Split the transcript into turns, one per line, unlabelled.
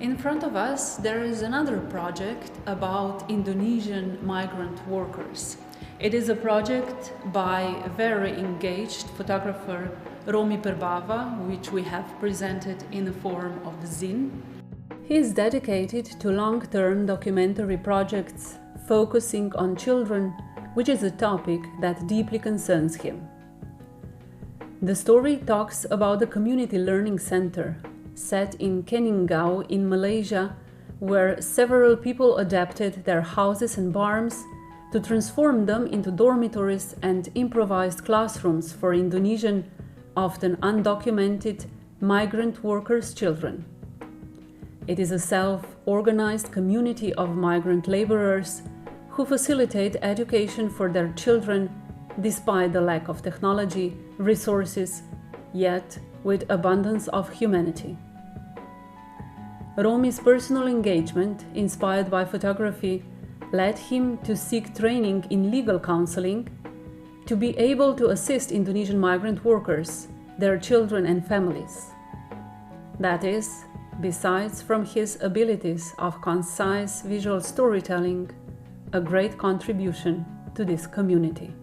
In front of us, there is another project about Indonesian migrant workers. It is a project by a very engaged photographer, Romi Perbava, which we have presented in the form of zine. He is dedicated to long-term documentary projects focusing on children, which is a topic that deeply concerns him. The story talks about the Community Learning Center, set in Keningau in Malaysia, where several people adapted their houses and barns to transform them into dormitories and improvised classrooms for Indonesian, often undocumented, migrant workers' children. It is a self-organized community of migrant laborers who facilitate education for their children despite the lack of technology, resources, yet with abundance of humanity. Romi's personal engagement, inspired by photography, led him to seek training in legal counseling to be able to assist Indonesian migrant workers, their children and families. That is, besides from his abilities of concise visual storytelling, a great contribution to this community.